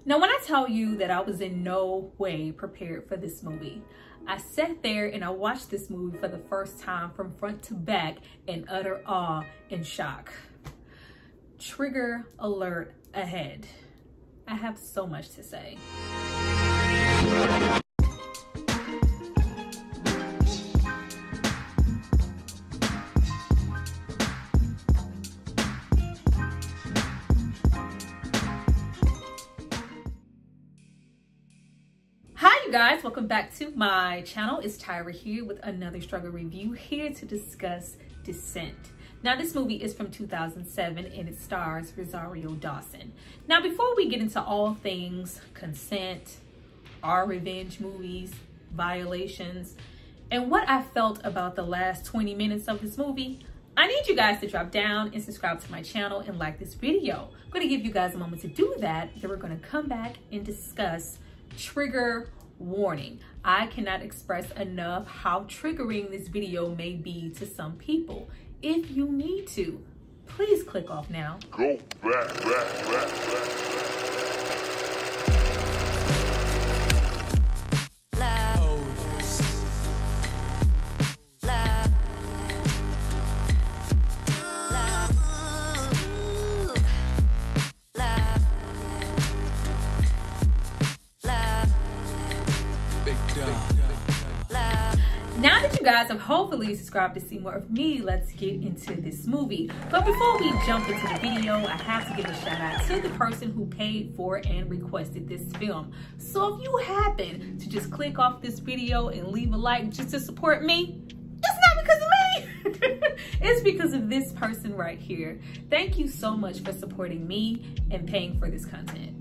Now, when I tell you that I was in no way prepared for this movie, I sat there and I watched this movie for the first time from front to back in utter awe and shock. Trigger alert ahead. I have so much to say. Guys, welcome back to my channel. It's Tyra here with another struggle review, here to discuss Descent. Now, this movie is from 2007 and it stars Rosario Dawson. Now, before we get into all things consent, our revenge movies, violations, and what I felt about the last 20 minutes of this movie, I need you guys to drop down and subscribe to my channel and like this video. I'm going to give you guys a moment to do that. Then we're going to come back and discuss trigger warning. I cannot express enough how triggering this video may be to some people. If you need to, please click off now. Go back. Now that you guys have hopefully subscribed to see more of me, let's get into this movie. But before we jump into the video, I have to give a shout out to the person who paid for and requested this film. So if you happen to just click off this video and leave a like just to support me, it's not because of me. It's because of this person right here. Thank you so much for supporting me and paying for this content.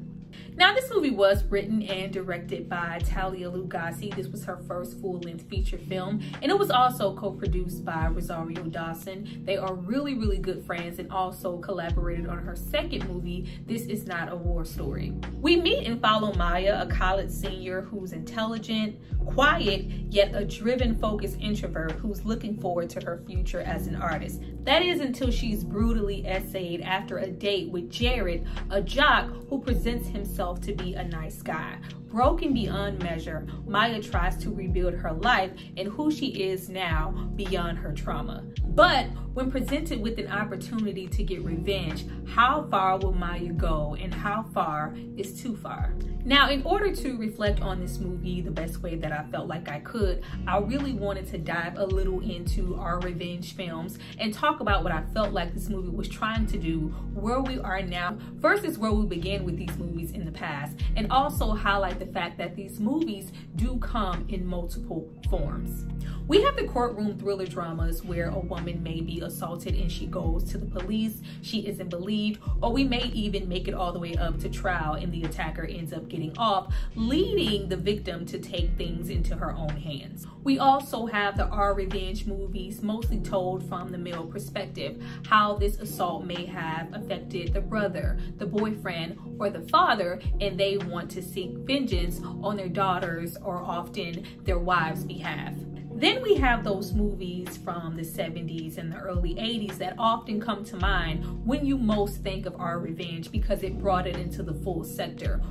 Now, this movie was written and directed by Talia Lugacy. This was her first full-length feature film, and it was also co-produced by Rosario Dawson. They are really, really good friends and also collaborated on her second movie, This Is Not a War Story. We meet and follow Maya, a college senior who's intelligent, quiet, yet a driven, focused introvert who's looking forward to her future as an artist. That is until she's brutally essayed after a date with Jared, a jock who presents himself to be a nice guy. Broken beyond measure, Maya tries to rebuild her life and who she is now beyond her trauma. But when presented with an opportunity to get revenge, how far will Maya go and how far is too far? Now, in order to reflect on this movie the best way that I felt like I could, I really wanted to dive a little into our revenge films and talk about what I felt like this movie was trying to do, where we are now versus where we began with these movies in the past, and also highlight the fact that these movies do come in multiple forms. We have the courtroom thriller dramas where a woman may be assaulted and she goes to the police, she isn't believed, or we may even make it all the way up to trial and the attacker ends up getting off, leading the victim to take things into her own hands. We also have the R revenge movies, mostly told from the male perspective, how this assault may have affected the brother, the boyfriend, or the father, and they want to seek vengeance on their daughters or often their wives' behalf. Then we have those movies from the 70s and the early 80s that often come to mind when you most think of our revenge because it brought it into the full sector.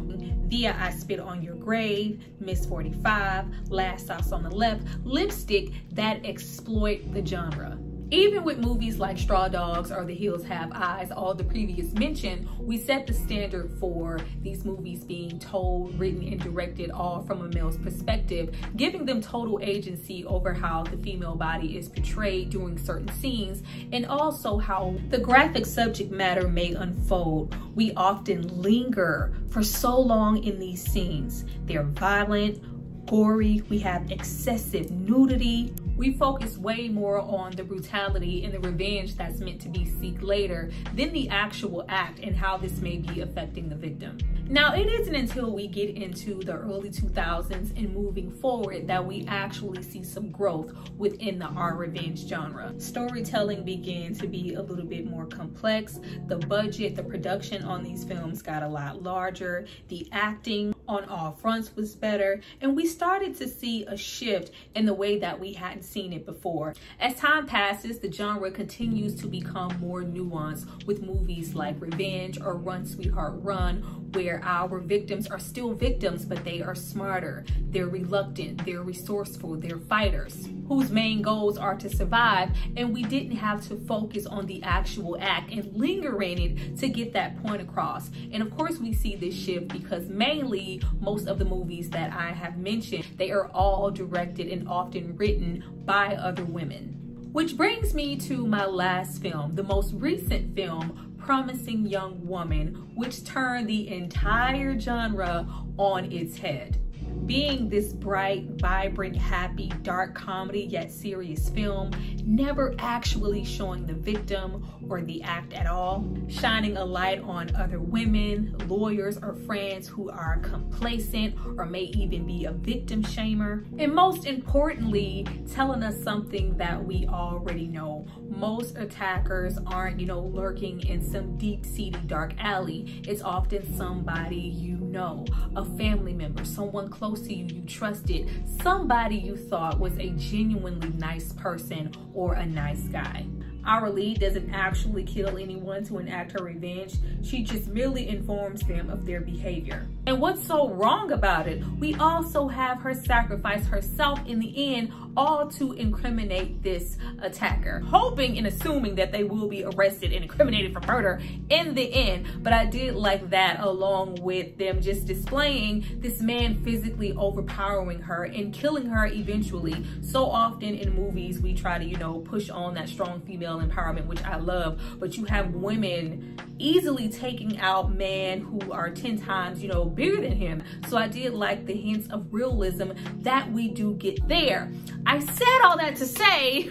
Via I Spit on Your Grave, Miss 45, Last House on the Left, lipstick that exploit the genre. Even with movies like Straw Dogs or The Hills Have Eyes, all the previous mentioned, we set the standard for these movies being told, written, and directed all from a male's perspective, giving them total agency over how the female body is portrayed during certain scenes, and also how the graphic subject matter may unfold. We often linger for so long in these scenes. They're violent, gory, we have excessive nudity. We focus way more on the brutality and the revenge that's meant to be seeked later than the actual act and how this may be affecting the victim. Now, it isn't until we get into the early 2000s and moving forward that we actually see some growth within the R revenge genre. Storytelling began to be a little bit more complex. The budget, the production on these films got a lot larger. The acting on all fronts was better, and we started to see a shift in the way that we hadn't seen it before. As time passes, the genre continues to become more nuanced with movies like Revenge or Run Sweetheart Run, where our victims are still victims, but they are smarter, they're reluctant, they're resourceful, they're fighters whose main goals are to survive, and we didn't have to focus on the actual act and linger in it to get that point across. And of course we see this shift because mainly most of the movies that I have mentioned, they are all directed and often written by other women. Which brings me to my last film, the most recent film, Promising Young Woman, which turned the entire genre on its head. Being this bright, vibrant, happy, dark comedy yet serious film, never actually showing the victim or the act at all, shining a light on other women, lawyers, or friends who are complacent or may even be a victim shamer, and most importantly, telling us something that we already know. Most attackers aren't, lurking in some deep-seated dark alley. It's often somebody you know, a family member, someone close to you you trusted, somebody you thought was a genuinely nice person or a nice guy. Our lead doesn't actually kill anyone to enact her revenge. She just merely informs them of their behavior. And what's so wrong about it? We also have her sacrifice herself in the end, all to incriminate this attacker, hoping and assuming that they will be arrested and incriminated for murder in the end. But I did like that, along with them just displaying this man physically overpowering her and killing her eventually. So often in movies we try to, push on that strong female empowerment, which I love, but you have women easily taking out men who are 10 times, bigger than him. So I did like the hints of realism that we do get there. I said all that to say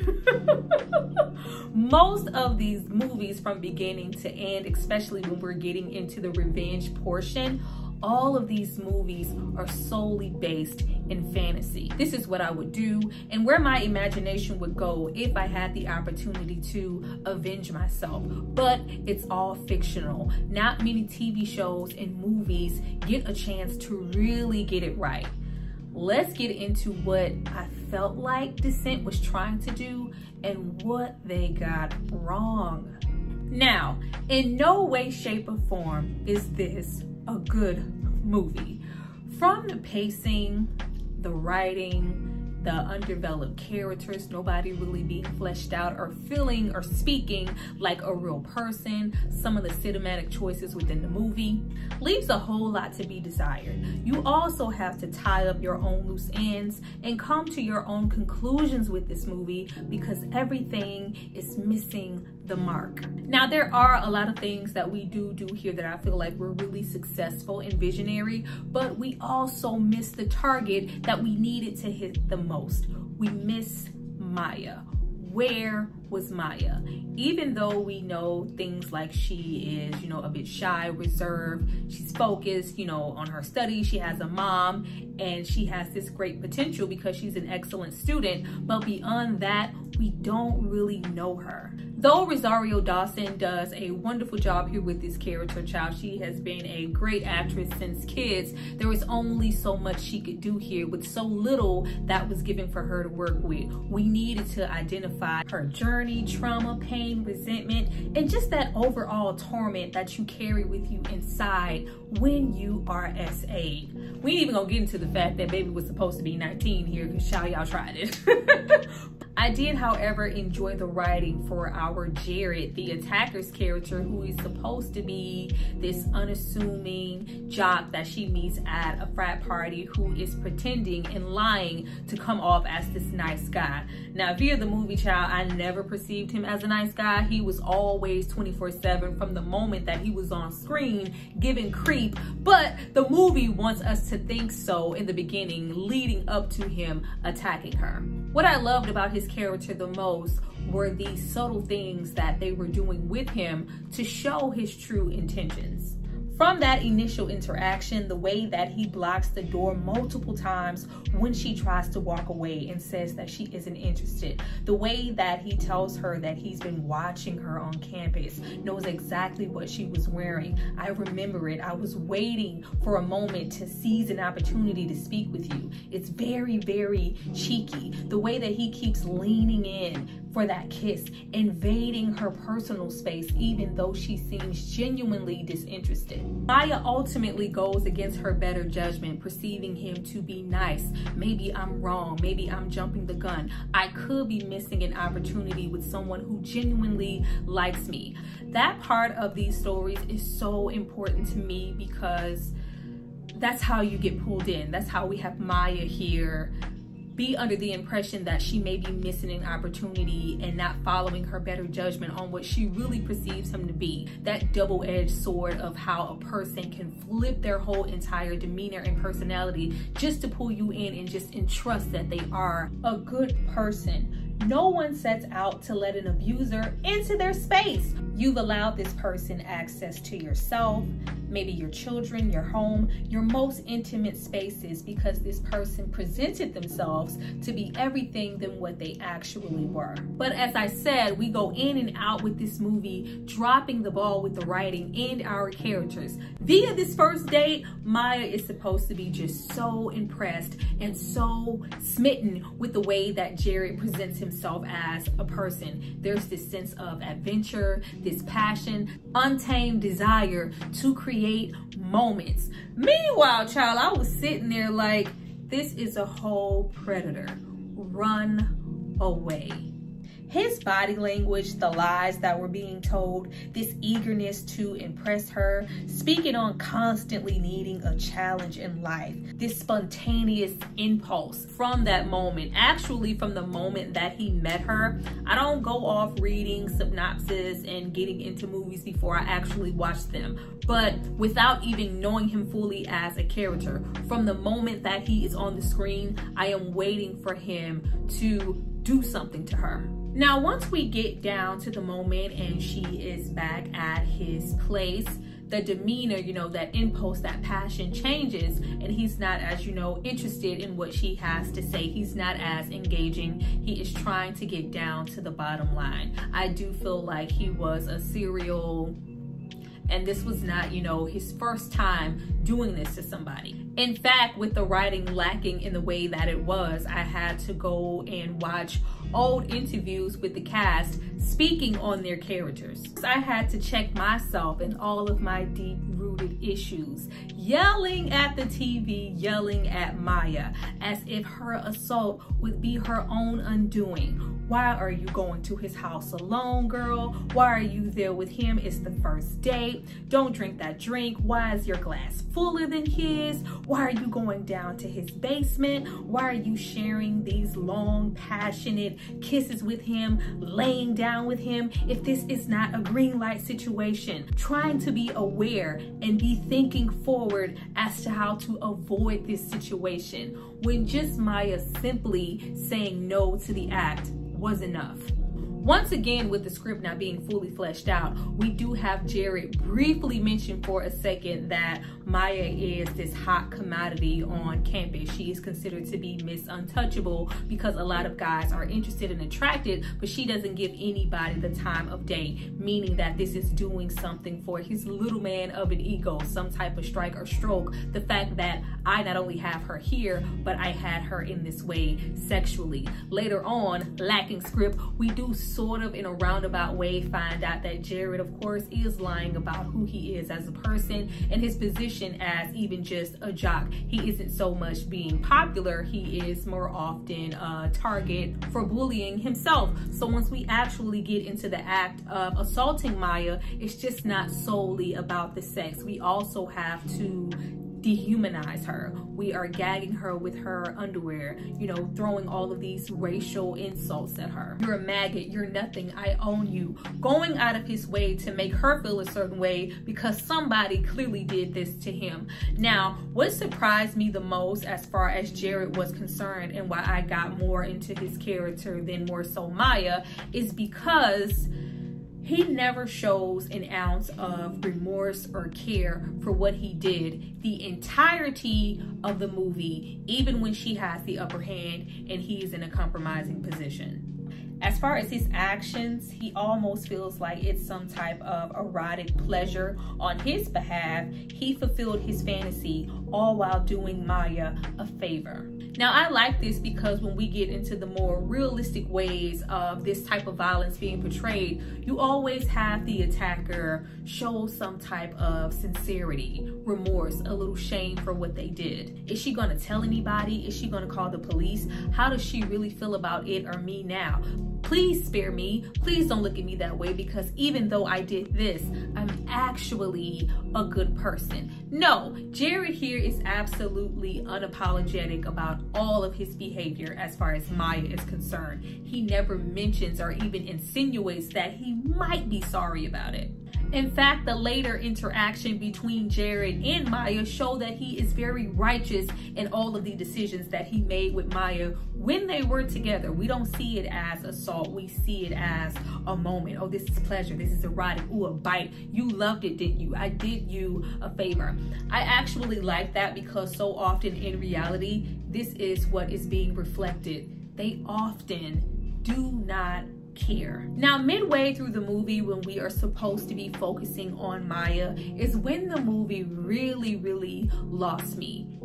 most of these movies from beginning to end, especially when we're getting into the revenge portion, all of these movies are solely based in fantasy. This is what I would do and where my imagination would go if I had the opportunity to avenge myself. But it's all fictional. Not many TV shows and movies get a chance to really get it right. Let's get into what I felt like Descent was trying to do and what they got wrong. Now, in no way, shape, or form is this a good movie. From the pacing, the writing, the undeveloped characters, nobody really being fleshed out or feeling or speaking like a real person, some of the cinematic choices within the movie leaves a whole lot to be desired. You also have to tie up your own loose ends and come to your own conclusions with this movie because everything is missing the mark. Now, there are a lot of things that we do here that I feel like we're really successful and visionary, but we also miss the target that we needed to hit the most. We miss Maya. Where was Maya? Even though we know things like she is, a bit shy, reserved, she's focused, on her studies, she has a mom, and she has this great potential because she's an excellent student, but beyond that, we don't really know her. Though Rosario Dawson does a wonderful job here with this character, child, she has been a great actress since Kids, there was only so much she could do here with so little that was given for her to work with. We needed to identify her journey, trauma, pain, resentment, and just that overall torment that you carry with you inside when you are SA. We ain't even gonna get into the fact that baby was supposed to be 19 here because y'all tried it. I did, however, enjoy the writing for our Jared, the attacker's character, who is supposed to be this unassuming jock that she meets at a frat party who is pretending and lying to come off as this nice guy. Now, via the movie, child, I never perceived him as a nice guy. He was always 24/7 from the moment that he was on screen giving creep, but the movie wants us to think so in the beginning, leading up to him attacking her. What I loved about his character the most were the subtle things that they were doing with him to show his true intentions. From that initial interaction, the way that he blocks the door multiple times when she tries to walk away and says that she isn't interested, the way that he tells her that he's been watching her on campus, knows exactly what she was wearing. I remember it. I was waiting for a moment to seize an opportunity to speak with you. It's very, very cheeky. The way that he keeps leaning in for that kiss, invading her personal space, even though she seems genuinely disinterested. Maya ultimately goes against her better judgment, perceiving him to be nice. Maybe I'm wrong. Maybe I'm jumping the gun. I could be missing an opportunity with someone who genuinely likes me. That part of these stories is so important to me because that's how you get pulled in. That's how we have Maya here be under the impression that she may be missing an opportunity and not following her better judgment on what she really perceives him to be. That double-edged sword of how a person can flip their whole entire demeanor and personality just to pull you in and just entrust that they are a good person. No one sets out to let an abuser into their space. You've allowed this person access to yourself, maybe your children, your home, your most intimate spaces, because this person presented themselves to be everything than what they actually were. But as I said, we go in and out with this movie, dropping the ball with the writing and our characters. Via this first date, Maya is supposed to be just so impressed and so smitten with the way that Jared presents himself as a person. There's this sense of adventure, this passion, untamed desire to create moments. Meanwhile, child, I was sitting there like, this is a whole predator. Run away. His body language, the lies that were being told, this eagerness to impress her, speaking on constantly needing a challenge in life, this spontaneous impulse from that moment, actually from the moment that he met her. I don't go off reading synopsis and getting into movies before I actually watch them, but without even knowing him fully as a character, from the moment that he is on the screen, I am waiting for him to do something to her. Now, once we get down to the moment and she is back at his place, the demeanor, you know, that impulse, that passion changes, and he's not as, you know, interested in what she has to say. He's not as engaging. He is trying to get down to the bottom line. I do feel like he was a serial, and this was not, you know, his first time doing this to somebody. In fact, with the writing lacking in the way that it was, I had to go and watch old interviews with the cast speaking on their characters. I had to check myself and all of my deep-rooted issues, yelling at the TV, yelling at Maya, as if her assault would be her own undoing. Why are you going to his house alone, girl? Why are you there with him? It's the first date. Don't drink that drink. Why is your glass fuller than his? Why are you going down to his basement? Why are you sharing these long, passionate kisses with him, laying down with him, if this is not a green light situation? Trying to be aware and be thinking forward as to how to avoid this situation, when just Maya simply saying no to the act was enough. Once again, with the script not being fully fleshed out, we do have Jared briefly mention for a second that Maya is this hot commodity on campus. She is considered to be Miss Untouchable because a lot of guys are interested and attracted, but she doesn't give anybody the time of day, meaning that this is doing something for his little man of an ego, some type of strike or stroke. The fact that I not only have her here, but I had her in this way sexually. Later on, lacking script, we do sort of in a roundabout way find out that Jared, of course, is lying about who he is as a person and his position as even just a jock. He isn't so much being popular, he is more often a target for bullying himself. So once we actually get into the act of assaulting Maya, it's just not solely about the sex. We also have to dehumanize her. We are gagging her with her underwear, you know, throwing all of these racial insults at her. You're a maggot, you're nothing, I own you. Going out of his way to make her feel a certain way because somebody clearly did this to him. Now, what surprised me the most as far as Jared was concerned and why I got more into his character than more so Maya is because He never shows an ounce of remorse or care for what he did the entirety of the movie, even when she has the upper hand and he's in a compromising position. As far as his actions, he almost feels like it's some type of erotic pleasure on his behalf. He fulfilled his fantasy all while doing Maya a favor. Now, I like this because when we get into the more realistic ways of this type of violence being portrayed, you always have the attacker show some type of sincerity, remorse, a little shame for what they did. Is she going to tell anybody? Is she going to call the police? How does she really feel about it or me now? Please spare me. Please don't look at me that way, because even though I did this, I'm actually a good person. No, Jared here is absolutely unapologetic about all of his behavior as far as Maya is concerned. He never mentions or even insinuates that he might be sorry about it. In fact, the later interaction between Jared and Maya show that he is very righteous in all of the decisions that he made with Maya when they were together. We don't see it as assault. We see it as a moment. Oh, this is pleasure. This is erotic. Ooh, a bite. You loved it, didn't you? I did you a favor. I actually like that because so often in reality, this is what is being reflected. They often do not care. Now, midway through the movie, when we are supposed to be focusing on Maya, is when the movie really lost me.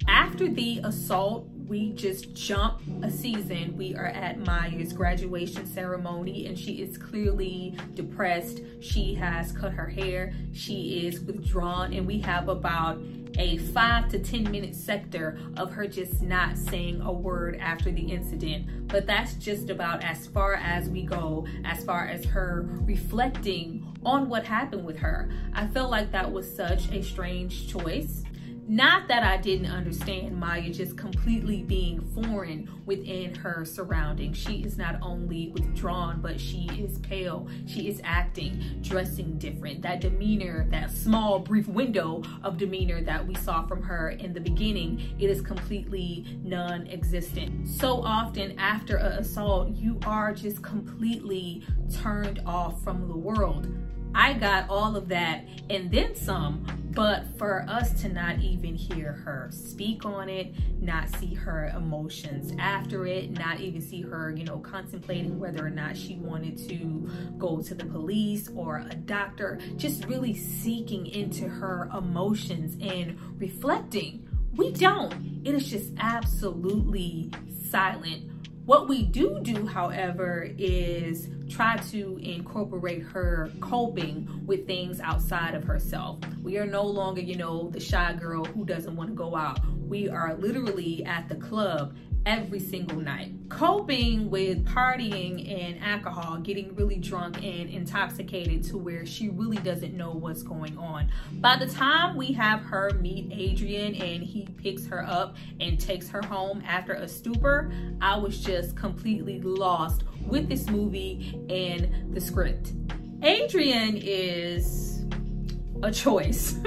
After the assault, we just jump a season. We are at Maya's graduation ceremony and she is clearly depressed. She has cut her hair. She is withdrawn, and we have about a 5 to 10 minute sector of her just not saying a word after the incident. But that's just about as far as we go, as far as her reflecting on what happened with her. I felt like that was such a strange choice. Not that I didn't understand Maya just completely being foreign within her surroundings. She is not only withdrawn, but she is pale. She is acting, dressing different. That demeanor, that small, brief window of demeanor that we saw from her in the beginning, it is completely non-existent. So often after an assault, you are just completely turned off from the world. I got all of that and then some, but for us to not even hear her speak on it, not see her emotions after it, not even see her, contemplating whether or not she wanted to go to the police or a doctor, just really seeking into her emotions and reflecting. We don't. It is just absolutely silent. What we do, however, is try to incorporate her coping with things outside of herself. We are no longer, the shy girl who doesn't want to go out. We are literally at the club every single night, coping with partying and alcohol, getting really drunk and intoxicated to where she really doesn't know what's going on. By the time we have her meet Adrian and he picks her up and takes her home after a stupor, I was just completely lost with this movie and the script. Adrian is a choice.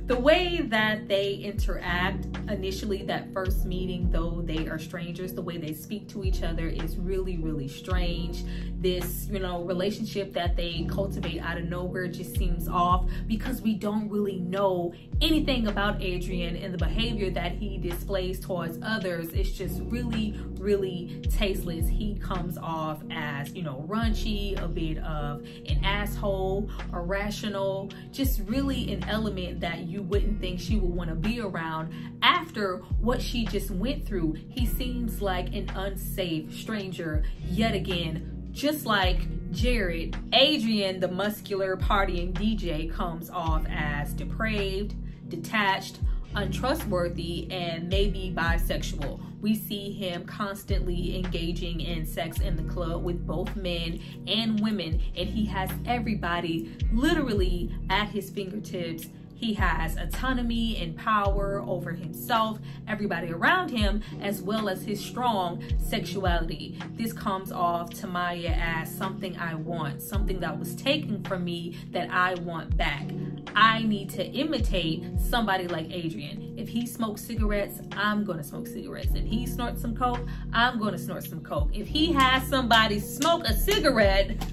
The way that they interact initially, that first meeting, though they are strangers, the way they speak to each other is really strange. This, relationship that they cultivate out of nowhere just seems off because we don't really know anything about Adrian, and the behavior that he displays towards others is just really tasteless. He comes off as, raunchy, a bit of an asshole, irrational, just really an element that you wouldn't think she would want to be around after what she just went through. He seems like an unsafe stranger yet again. Just like Jared, Adrian, the muscular partying DJ, comes off as depraved, detached, untrustworthy, and maybe bisexual. We see him constantly engaging in sex in the club with both men and women, and he has everybody literally at his fingertips. He has autonomy and power over himself, everybody around him, as well as his strong sexuality. This comes off to Maya as something I want, something that was taken from me that I want back. I need to imitate somebody like Adrian. If he smokes cigarettes, I'm gonna smoke cigarettes. If he snorts some coke, I'm gonna snort some coke. If he has somebody smoke a cigarette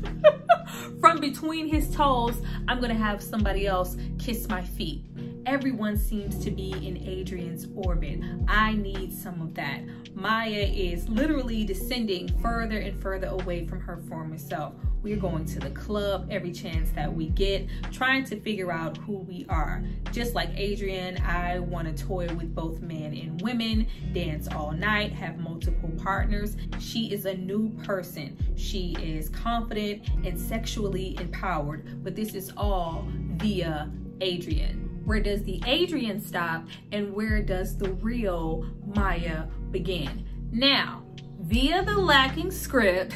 from between his toes, I'm gonna have somebody else kiss my feet. Everyone seems to be in Adrian's orbit. I need some of that. Maya is literally descending further and further away from her former self. We're going to the club every chance that we get, trying to figure out who we are. Just like Adrian, I want to toy with both men and women, dance all night, have multiple partners. She is a new person. She is confident and sexually empowered, but this is all via Adrian. Where does the Adrian stop and where does the real Maya begin? Now, via the lacking script,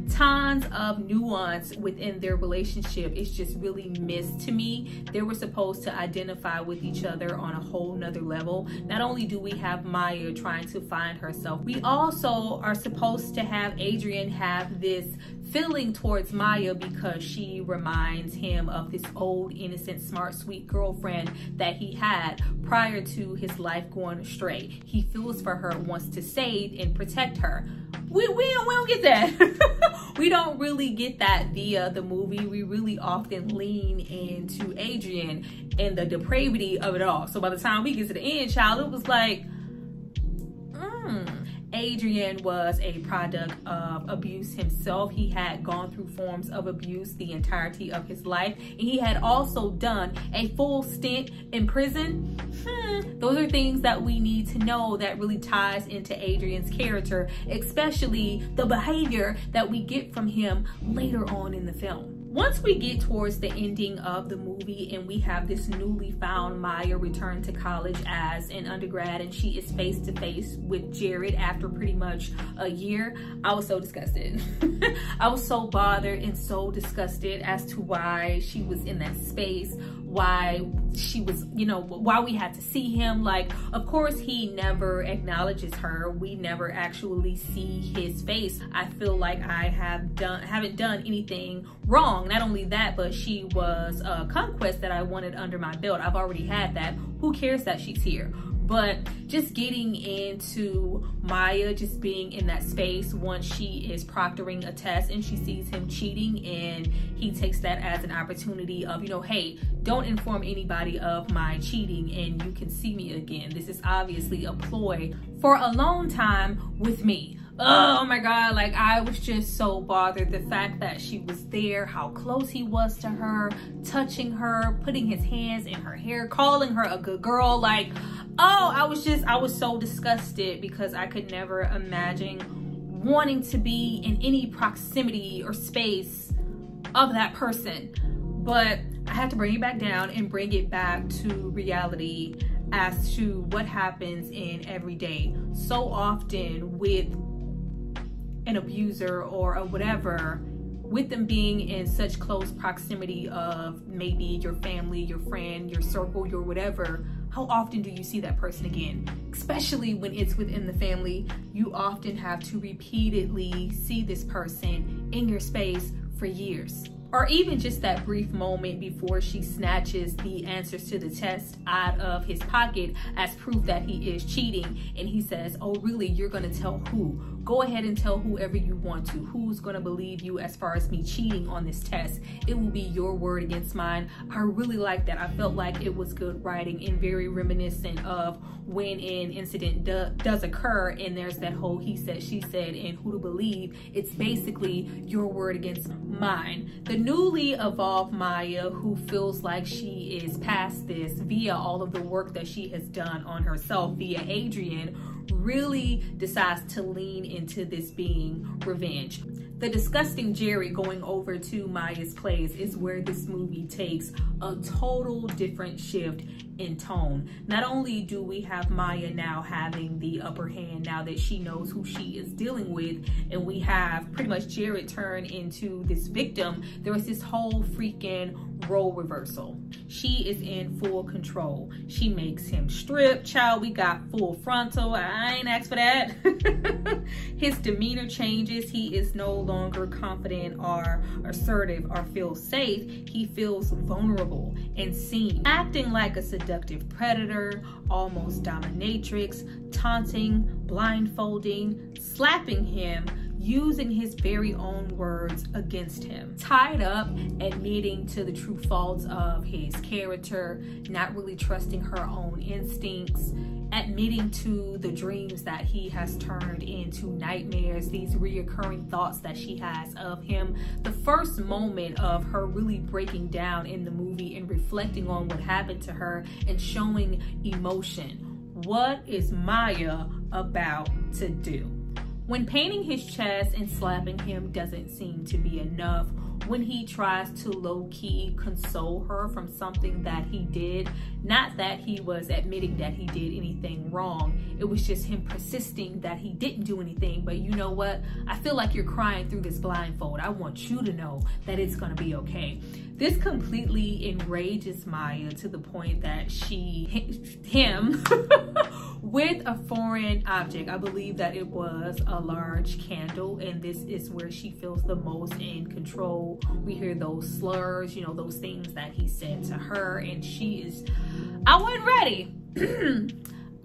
tons of nuance within their relationship is just really missed to me. They were supposed to identify with each other on a whole nother level. Not only do we have Maya trying to find herself, we also are supposed to have Adrian have this feeling towards Maya because she reminds him of this old, innocent, smart, sweet girlfriend that he had prior to his life going astray. He feels for her, wants to save and protect her. We don't get that. We don't really get that via the movie. We really often lean into Adrian and the depravity of it all. So by the time we get to the end, child, it was like, Adrian was a product of abuse himself. He had gone through forms of abuse the entirety of his life. And he had also done a full stint in prison. Those are things that we need to know that really ties into Adrian's character, especially the behavior that we get from him later on in the film. Once we get towards the ending of the movie and we have this newly found Maya return to college as an undergrad and she is face to face with Jared after pretty much a year, I was so disgusted. I was so bothered and so disgusted as to why she was in that space, why she was, you know, why we had to see him. Like, of course, he never acknowledges her. We never actually see his face. I feel like I haven't done anything wrong. Not only that, but she was a conquest that I wanted under my belt. I've already had that. Who cares that she's here? But just getting into Maya, just being in that space once she is proctoring a test and she sees him cheating and he takes that as an opportunity of, you know, hey, don't inform anybody of my cheating and you can see me again. This is obviously a ploy for alone time with me. Oh my God, like I was just so bothered. The fact that she was there, how close he was to her, touching her, putting his hands in her hair, calling her a good girl. Like, oh, I was so disgusted because I could never imagine wanting to be in any proximity or space of that person. But I had to bring it back down and bring it back to reality as to what happens in every day. So often with an abuser or a whatever, with them being in such close proximity of maybe your family, your friend, your circle, your whatever, how often do you see that person again? Especially when it's within the family, you often have to repeatedly see this person in your space for years. Or even just that brief moment before she snatches the answers to the test out of his pocket as proof that he is cheating. And he says, oh, really? You're going to tell who? Go ahead and tell whoever you want to. Who's going to believe you as far as me cheating on this test? It will be your word against mine. I really like that. I felt like it was good writing and very reminiscent of when an incident does occur and there's that whole he said, she said, and who to believe. It's basically your word against mine. The newly evolved Maya, who feels like she is past this via all of the work that she has done on herself via Adrian, really decides to lean into this being revenge. The disgusting Jerry going over to Maya's place is where this movie takes a total different shift in tone. Not only do we have Maya now having the upper hand now that she knows who she is dealing with, and we have pretty much Jared turn into this victim, there was this whole freaking role reversal. She is in full control. She makes him strip. Child, we got full frontal. I ain't asked for that. His demeanor changes. He is no longer confident or assertive or feels safe. He feels vulnerable and seen. Acting like a seductive predator, almost dominatrix, taunting, blindfolding, slapping him, using his very own words against him. Tied up, admitting to the true faults of his character, not really trusting her own instincts, admitting to the dreams that he has turned into nightmares, these reoccurring thoughts that she has of him. The first moment of her really breaking down in the movie and reflecting on what happened to her and showing emotion. What is Maya about to do? When painting his chest and slapping him doesn't seem to be enough, when he tries to low-key console her from something that he did, not that he was admitting that he did anything wrong, it was just him persisting that he didn't do anything, but you know what? I feel like you're crying through this blindfold. I want you to know that it's gonna be okay. This completely enrages Maya to the point that she hit him with a foreign object. I believe that it was a large candle, and this is where she feels the most in control. We hear those slurs, you know, those things that he said to her, and she is, I wasn't ready.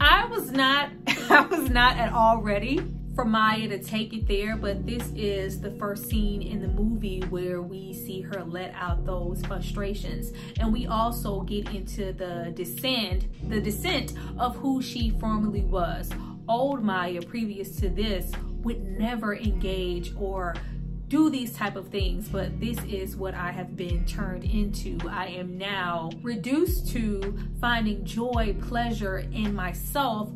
I was not at all ready for Maya to take it there, but this is the first scene in the movie where we see her let out those frustrations, and we also get into the descent of who she formerly was. Old Maya, previous to this, would never engage or do these type of things, but this is what I have been turned into. I am now reduced to finding joy, pleasure in myself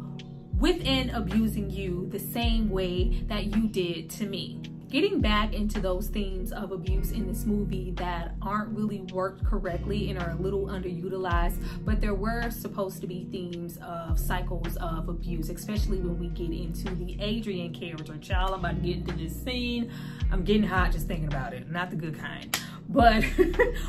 within abusing you the same way that you did to me. Getting back into those themes of abuse in this movie that aren't really worked correctly and are a little underutilized, but there were supposed to be themes of cycles of abuse, especially when we get into the Adrian character. Child, I'm about to get into this scene. I'm getting hot just thinking about it. Not the good kind. But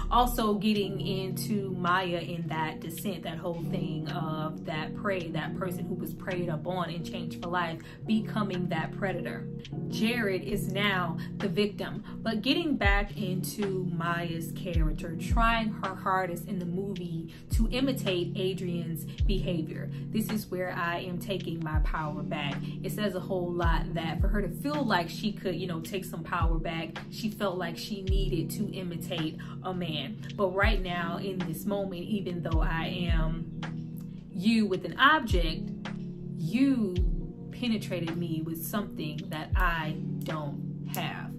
also getting into Maya in that descent, that whole thing of that prey, that person who was preyed upon and changed for life, becoming that predator. Jared is now the victim, but getting back into Maya's character, trying her hardest in the movie to imitate Adrian's behavior. This is where I am taking my power back. It says a whole lot that for her to feel like she could, you know, take some power back, she felt like she needed to imitate a man. But right now in this moment, even though I am you with an object, you penetrated me with something that I don't have.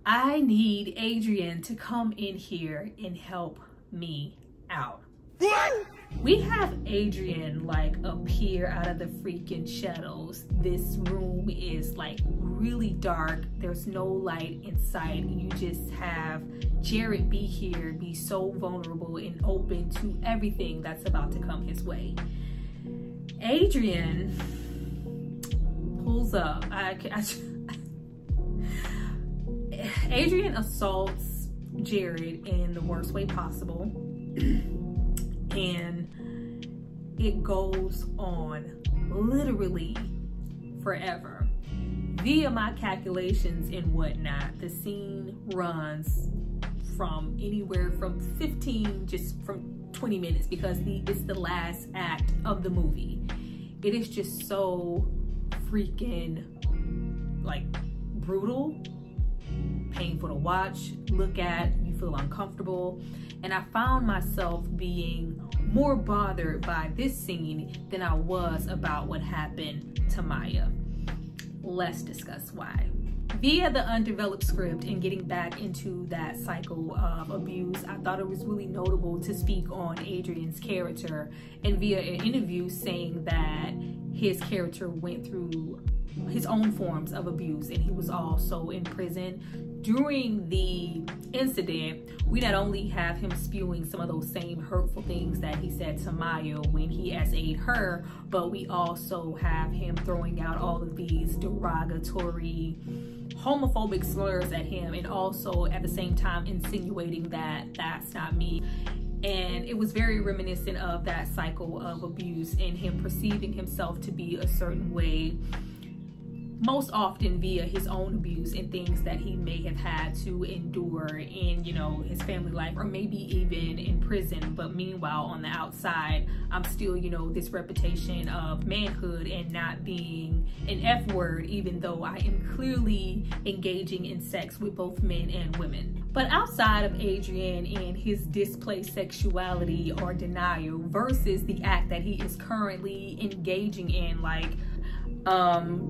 I need Adrian to come in here and help me out. We have Adrian like appear out of the freaking shadows. This room is like really dark. There's no light in sight. You just have Jared be here, be so vulnerable and open to everything that's about to come his way. Adrian pulls up. Adrian assaults Jared in the worst way possible. And it goes on literally forever. Via my calculations and whatnot, the scene runs from anywhere from 20 minutes, because it's the last act of the movie. It is just so freaking like brutal, painful to watch, look at, you feel uncomfortable. And I found myself being more bothered by this scene than I was about what happened to Maya. Let's discuss why. Via the undeveloped script and getting back into that cycle of abuse, I thought it was really notable to speak on Adrian's character, and via an interview saying that his character went through his own forms of abuse and he was also in prison. During the incident, we not only have him spewing some of those same hurtful things that he said to Maya when he essayed her, but we also have him throwing out all of these derogatory homophobic slurs at him, and also at the same time insinuating that that's not me. And it was very reminiscent of that cycle of abuse and him perceiving himself to be a certain way, most often via his own abuse and things that he may have had to endure in, you know, his family life, or maybe even in prison. But meanwhile, on the outside, I'm still, you know, this reputation of manhood and not being an F word, even though I am clearly engaging in sex with both men and women. But outside of Adrian and his displaced sexuality or denial versus the act that he is currently engaging in, like,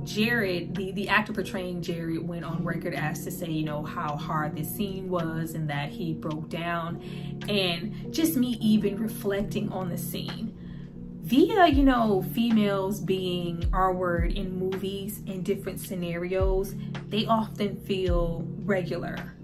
Jared, the actor portraying Jared, went on record as to say, you know, how hard this scene was and that he broke down. And just me even reflecting on the scene via, you know, females being R-word in movies in different scenarios, they often feel regular.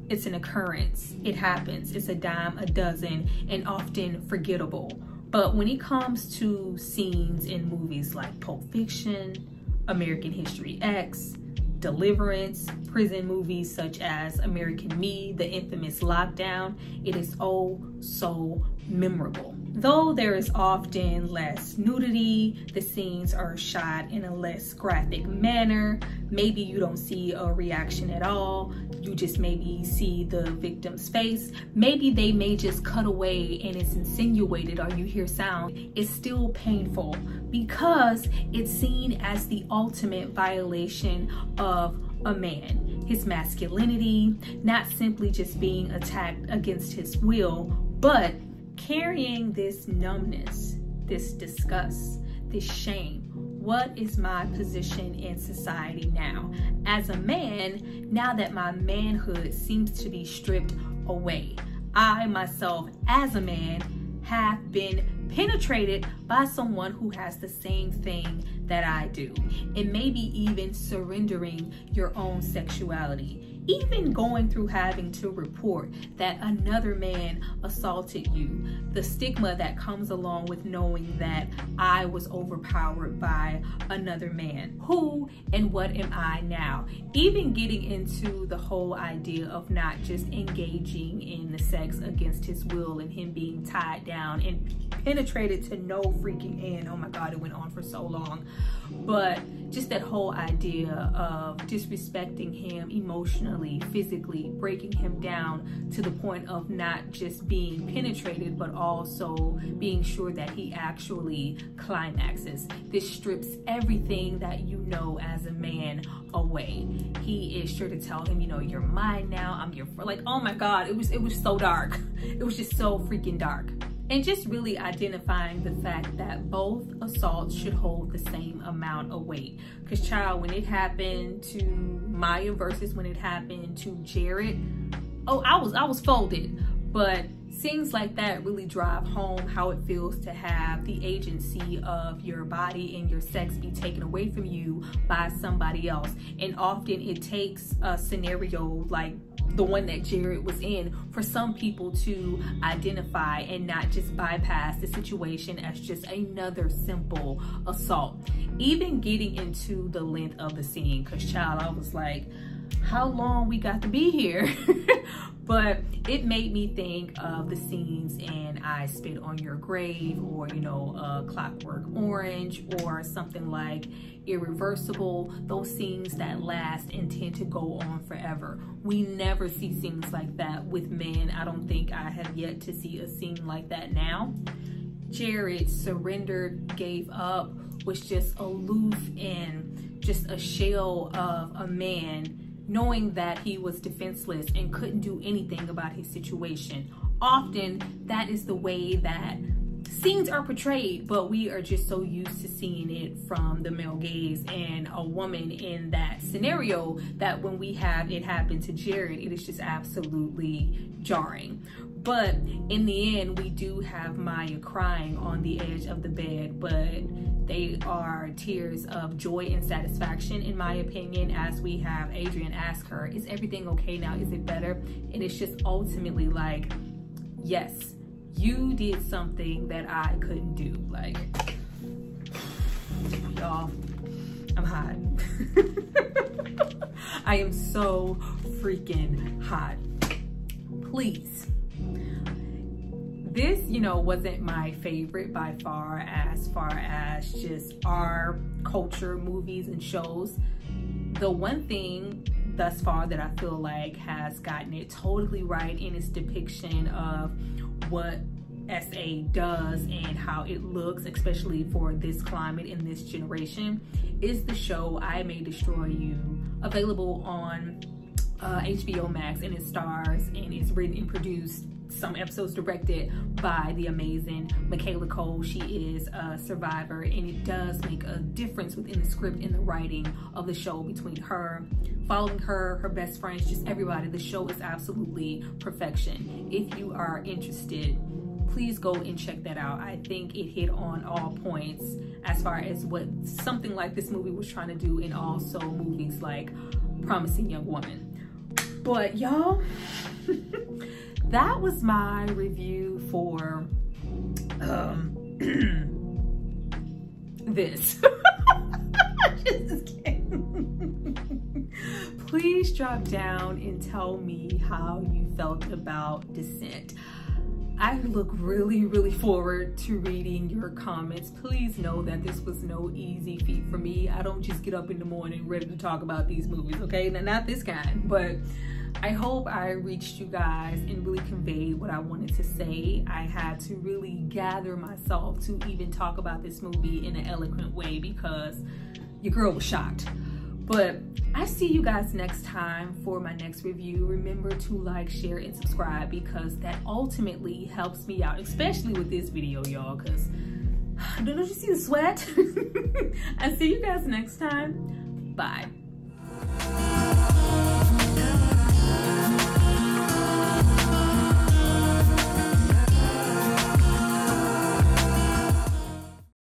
It's an occurrence. It happens. It's a dime a dozen and often forgettable. But when it comes to scenes in movies like Pulp Fiction, American History X, Deliverance, prison movies such as American Me, the infamous Lockdown, it is oh so memorable. Though there is often less nudity, the scenes are shot in a less graphic manner. Maybe you don't see a reaction at all. You just maybe see the victim's face. Maybe they may just cut away and it's insinuated, or you hear sound. It's still painful because it's seen as the ultimate violation of a man, his masculinity, not simply just being attacked against his will, but carrying this numbness, this disgust, this shame. What is my position in society now? As a man, now that my manhood seems to be stripped away, I myself, as a man, have been penetrated by someone who has the same thing that I do. And maybe even surrendering your own sexuality. Even going through having to report that another man assaulted you, the stigma that comes along with knowing that I was overpowered by another man. Who and what am I now? Even getting into the whole idea of not just engaging in the sex against his will and him being tied down and penetrated to no freaking end. Oh my God, it went on for so long. But just that whole idea of disrespecting him emotionally, physically, breaking him down to the point of not just being penetrated, but also being sure that he actually climaxes. This strips everything that you know as a man away. He is sure to tell him, you know, you're mine now, I'm your friend. Like, oh my God, it was so dark. It was just so freaking dark. And just really identifying the fact that both assaults should hold the same amount of weight. Because child, when it happened to Maya versus when it happened to Jared, oh, I was folded. But scenes like that really drive home how it feels to have the agency of your body and your sex be taken away from you by somebody else. And often it takes a scenario like the one that Jared was in for some people to identify and not just bypass the situation as just another simple assault. Even getting into the length of the scene, because child, I was like, how long we got to be here? But it made me think of the scenes in I Spit on Your Grave, or, you know, Clockwork Orange, or something like Irreversible. Those scenes that last and tend to go on forever. We never see scenes like that with men. I don't think I have yet to see a scene like that now. Jared surrendered, gave up, was just aloof and just a shell of a man, knowing that he was defenseless and couldn't do anything about his situation. Often that is the way that scenes are portrayed, but we are just so used to seeing it from the male gaze and a woman in that scenario that when we have it happen to Jared, it is just absolutely jarring. But in the end, we do have Maya crying on the edge of the bed, but they are tears of joy and satisfaction, in my opinion, as we have Adrian ask her, is everything okay now? Is it better? And it's just ultimately like, yes, you did something that I couldn't do. Like, y'all, I'm hot. I I am so freaking hot. Please. This, you know, wasn't my favorite by far as just our culture, movies and shows. The one thing thus far that I feel like has gotten it totally right in its depiction of what SA does and how it looks, especially for this climate in this generation, is the show I May Destroy You, available on HBO Max, and it stars and is written and produced, some episodes directed by the amazing Michaela Cole. She is a survivor, and it does make a difference within the script and the writing of the show, between her, following her best friends, just everybody. The show is absolutely perfection. If you are interested, please go and check that out. I think it hit on all points as far as what something like this movie was trying to do, and also movies like Promising Young Woman. But y'all, that was my review for this. Just kidding. Please drop down and tell me how you felt about Descent. I look really forward to reading your comments. Please know that this was no easy feat for me. I don't just get up in the morning ready to talk about these movies, okay? Now, not this kind, but I hope I reached you guys and really conveyed what I wanted to say. I had to really gather myself to even talk about this movie in an eloquent way, because your girl was shocked. But I see you guys next time for my next review. Remember to like, share, and subscribe, because that ultimately helps me out, especially with this video, y'all, because don't you see the sweat? I see you guys next time. Bye.